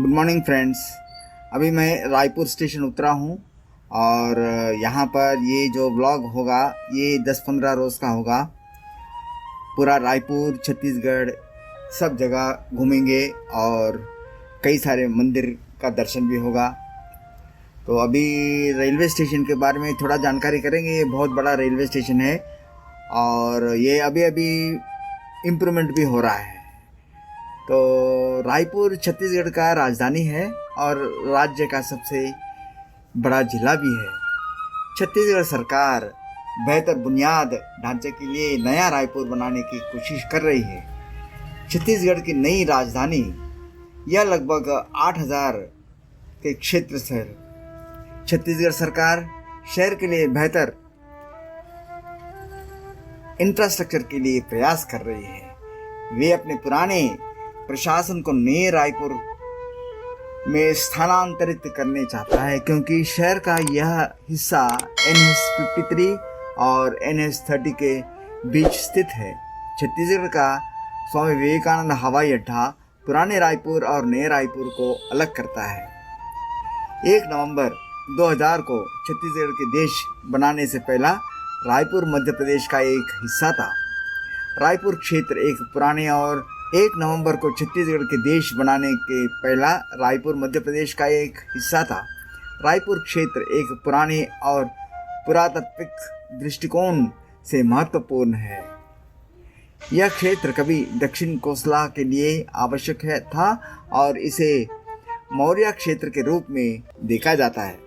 Good morning friends. अभी मैं Raipur station उतरा हूँ और यहाँ पर ये जो व्लॉग होगा ये 10-15 रोज़ का होगा। पूरा रायपुर, छत्तीसगढ़ सब जगह घूमेंगे और कई सारे मंदिर का दर्शन भी होगा। तो अभी रेलवे स्टेशन के बारे में थोड़ा जानकारी करेंगे। ये बहुत बड़ा रेलवे स्टेशन है और ये अभी अभी इम्प्रूवमेंट भी हो रहा है। तो रायपुर छत्तीसगढ़ का राजधानी है और राज्य का सबसे बड़ा जिला भी है। छत्तीसगढ़ सरकार बेहतर बुनियाद ढांचे के लिए नया रायपुर बनाने की कोशिश कर रही है। छत्तीसगढ़ की नई राजधानी यह लगभग 8,000 के क्षेत्र से। छत्तीसगढ़ सरकार शहर के लिए बेहतर इंफ्रास्ट्रक्चर के लिए प्रयास कर रही है। वे अपने पुराने प्रशासन को नए रायपुर में स्थानांतरित करने चाहता है क्योंकि शहर का यह हिस्सा NH-53 और NH-30 के बीच स्थित है। छत्तीसगढ़ का स्वामी विवेकानंद हवाई अड्डा पुराने रायपुर और नए रायपुर को अलग करता है। 1 नवंबर 2000 को छत्तीसगढ़ के देश बनाने से पहला रायपुर मध्य प्रदेश का एक हिस्सा था। रायपुर क्षेत्र एक पुराने और 1 नवंबर को छत्तीसगढ़ के देश बनाने के पहला रायपुर मध्य प्रदेश का एक हिस्सा था। रायपुर क्षेत्र एक पुराने और पुरातात्विक दृष्टिकोण से महत्वपूर्ण है। यह क्षेत्र कभी दक्षिण कोसला के लिए आवश्यक था और इसे मौर्य क्षेत्र के रूप में देखा जाता है।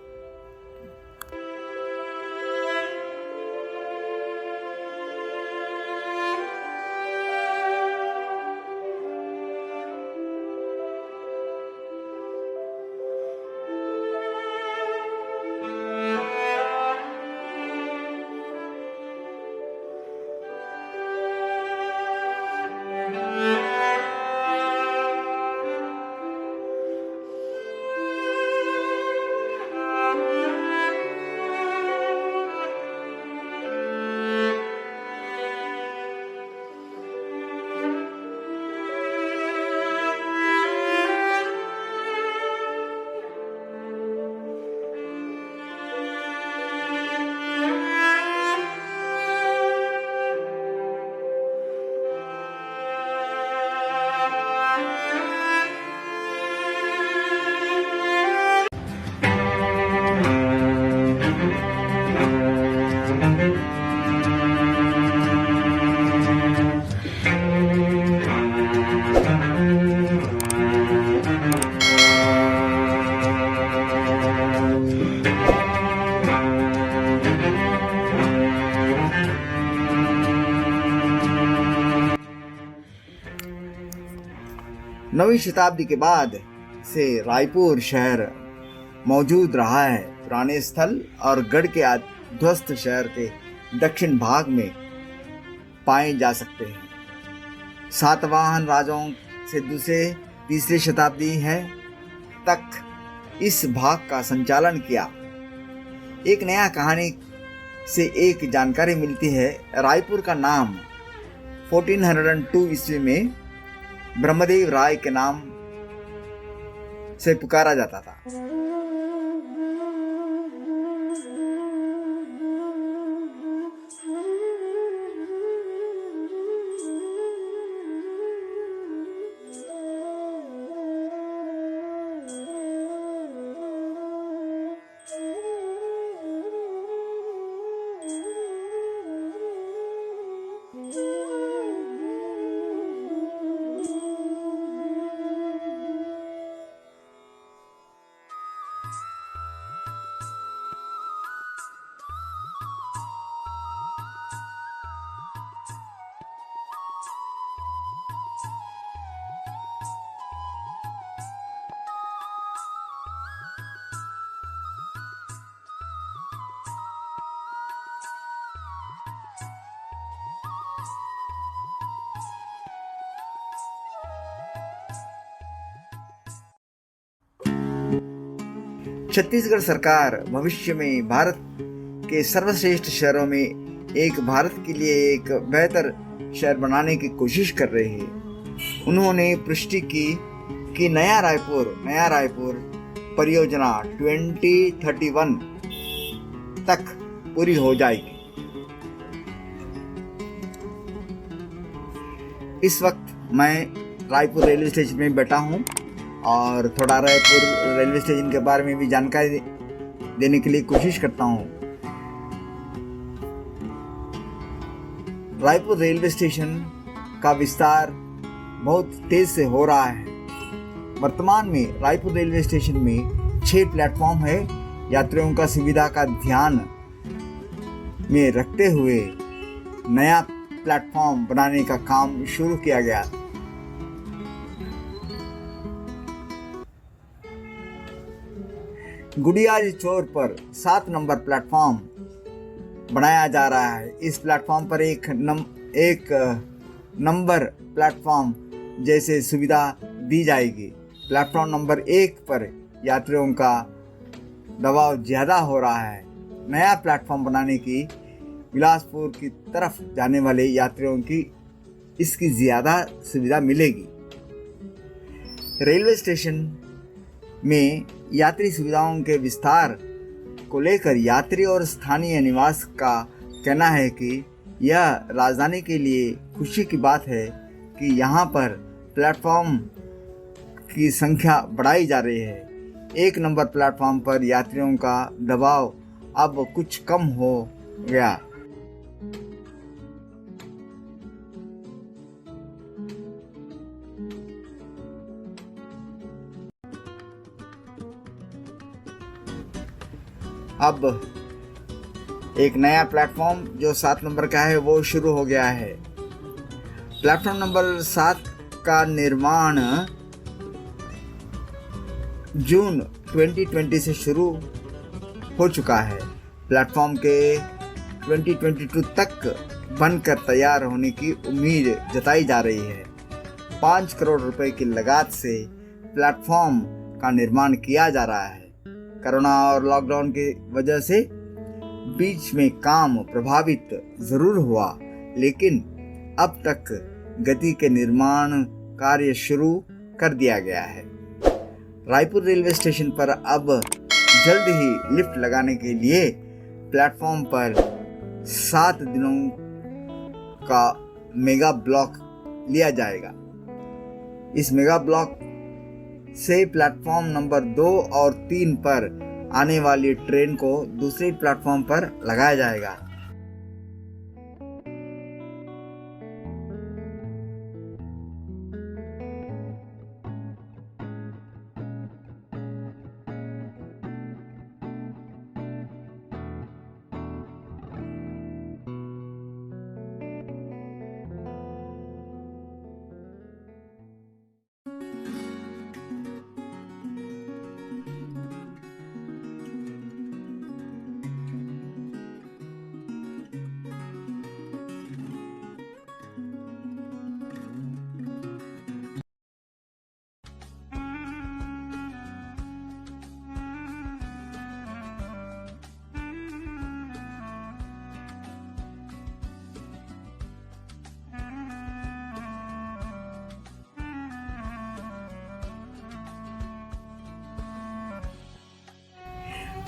नवीं शताब्दी के बाद से रायपुर शहर मौजूद रहा है। पुराने स्थल और गढ़ के ध्वस्त शहर के दक्षिण भाग में पाए जा सकते हैं। सातवाहन राजाओं से तीसरी शताब्दी है तक इस भाग का संचालन किया। एक नया कहानी से एक जानकारी मिलती है। रायपुर का नाम 1402 ईस्वी में ब्रह्मदेव राय के नाम से पुकारा जाता था। छत्तीसगढ़ सरकार भविष्य में भारत के सर्वश्रेष्ठ शहरों में एक, भारत के लिए एक बेहतर शहर बनाने की कोशिश कर रहे हैं। उन्होंने पुष्टि की कि नया रायपुर परियोजना 2031 तक पूरी हो जाएगी। इस वक्त मैं रायपुर रेलवे स्टेशन में बैठा हूँ और थोड़ा रायपुर रेलवे स्टेशन के बारे में भी जानकारी देने के लिए कोशिश करता हूँ। रायपुर रेलवे स्टेशन का विस्तार बहुत तेज से हो रहा है। वर्तमान में रायपुर रेलवे स्टेशन में 6 प्लेटफॉर्म है। यात्रियों का सुविधा का ध्यान में रखते हुए नया प्लेटफॉर्म बनाने का काम शुरू किया गया। गुड़ियाज चौर पर 7 नंबर प्लेटफॉर्म बनाया जा रहा है। इस प्लेटफॉर्म पर एक नंबर प्लेटफॉर्म जैसे सुविधा दी जाएगी। प्लेटफॉर्म नंबर 1 पर यात्रियों का दबाव ज़्यादा हो रहा है। नया प्लेटफॉर्म बनाने की बिलासपुर की तरफ जाने वाले यात्रियों की इसकी ज़्यादा सुविधा मिलेगी। रेलवे स्टेशन में यात्री सुविधाओं के विस्तार को लेकर यात्री और स्थानीय निवास का कहना है कि यह राजधानी के लिए खुशी की बात है कि यहाँ पर प्लेटफॉर्म की संख्या बढ़ाई जा रही है। 1 नंबर प्लेटफॉर्म पर यात्रियों का दबाव अब कुछ कम हो गया। अब एक नया प्लेटफॉर्म जो 7 नंबर का है वो शुरू हो गया है। प्लेटफॉर्म नंबर 7 का निर्माण जून 2020 से शुरू हो चुका है। प्लेटफॉर्म के 2022 तक बनकर तैयार होने की उम्मीद जताई जा रही है। 5 करोड़ रुपए की लागत से प्लेटफॉर्म का निर्माण किया जा रहा है। कोरोना और लॉकडाउन की वजह से बीच में काम प्रभावित जरूर हुआ, लेकिन अब तक गति के निर्माण कार्य शुरू कर दिया गया है। रायपुर रेलवे स्टेशन पर अब जल्द ही लिफ्ट लगाने के लिए प्लेटफॉर्म पर 7 दिनों का मेगा ब्लॉक लिया जाएगा। इस मेगा ब्लॉक से प्लेटफॉर्म नंबर 2 और 3 पर आने वाली ट्रेन को दूसरे प्लेटफॉर्म पर लगाया जाएगा।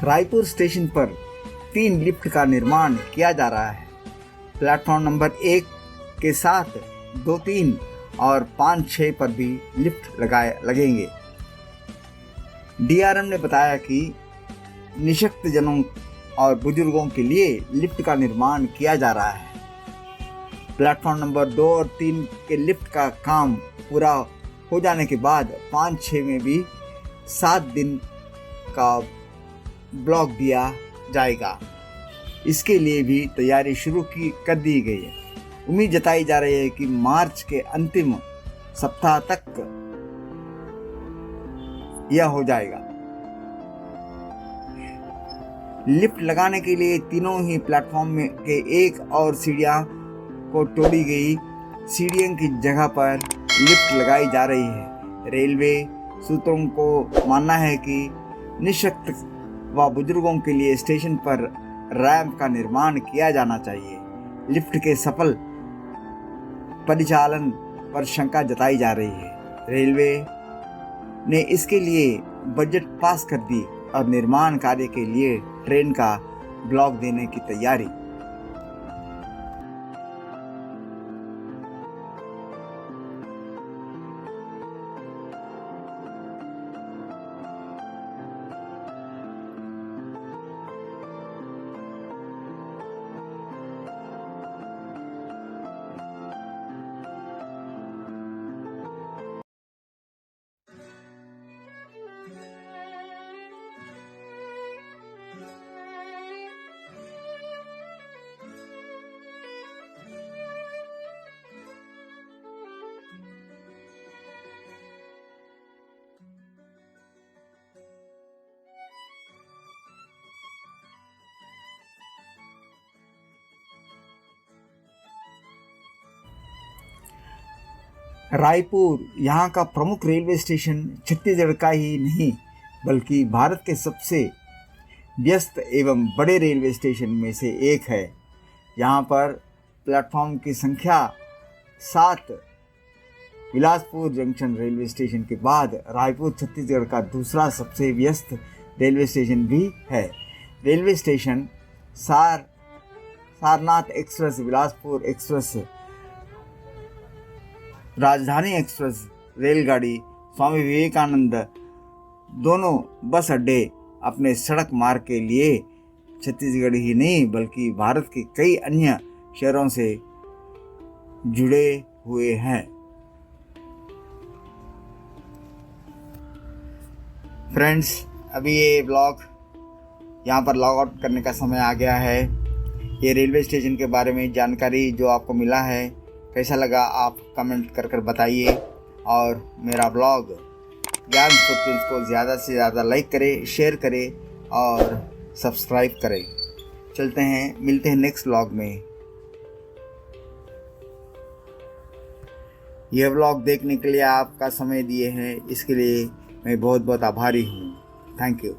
रायपुर स्टेशन पर 3 लिफ्ट का निर्माण किया जा रहा है। प्लेटफॉर्म नंबर 1 के साथ 2, 3 और 5, 6 पर भी लिफ्ट लगेंगे। डीआरएम ने बताया कि निःशक्त जनों और बुजुर्गों के लिए लिफ्ट का निर्माण किया जा रहा है। प्लेटफॉर्म नंबर 2 और 3 के लिफ्ट का काम पूरा हो जाने के बाद 5, 6 में भी 7 दिन का ब्लॉक दिया जाएगा। इसके लिए भी तैयारी शुरू कर दी गई है। उम्मीद जताई जा रही है कि मार्च के अंतिम सप्ताह तक यह हो जाएगा। लिफ्ट लगाने के लिए तीनों ही प्लेटफॉर्म में के एक और सीढ़ियां को तोड़ी गई सीढ़ियों की जगह पर लिफ्ट लगाई जा रही है। रेलवे सूत्रों को मानना है कि निःशक्त व बुजुर्गों के लिए स्टेशन पर रैंप का निर्माण किया जाना चाहिए। लिफ्ट के सफल परिचालन पर शंका जताई जा रही है। रेलवे ने इसके लिए बजट पास कर दी और निर्माण कार्य के लिए ट्रेन का ब्लॉक देने की तैयारी। रायपुर यहाँ का प्रमुख रेलवे स्टेशन छत्तीसगढ़ का ही नहीं बल्कि भारत के सबसे व्यस्त एवं बड़े रेलवे स्टेशन में से एक है। यहाँ पर प्लेटफॉर्म की संख्या 7। बिलासपुर जंक्शन रेलवे स्टेशन के बाद रायपुर छत्तीसगढ़ का दूसरा सबसे व्यस्त रेलवे स्टेशन भी है। Railway station Sarnath express, Bilaspur express, राजधानी एक्सप्रेस रेलगाड़ी, स्वामी विवेकानंद दोनों बस अड्डे अपने सड़क मार्ग के लिए छत्तीसगढ़ ही नहीं बल्कि भारत के कई अन्य शहरों से जुड़े हुए हैं। फ्रेंड्स, अभी ये ब्लॉग यहाँ पर लॉग आउट करने का समय आ गया है। ये रेलवे स्टेशन के बारे में जानकारी जो आपको मिला है, कैसा लगा आप कमेंट कर बताइए। और मेरा ब्लॉग ज्ञान फुटप्रिंट्स को ज़्यादा से ज़्यादा लाइक करें, शेयर करें और सब्सक्राइब करें। चलते हैं, मिलते हैं नेक्स्ट ब्लॉग में। यह ब्लॉग देखने के लिए आपका समय दिए हैं, इसके लिए मैं बहुत बहुत आभारी हूँ। Thank you.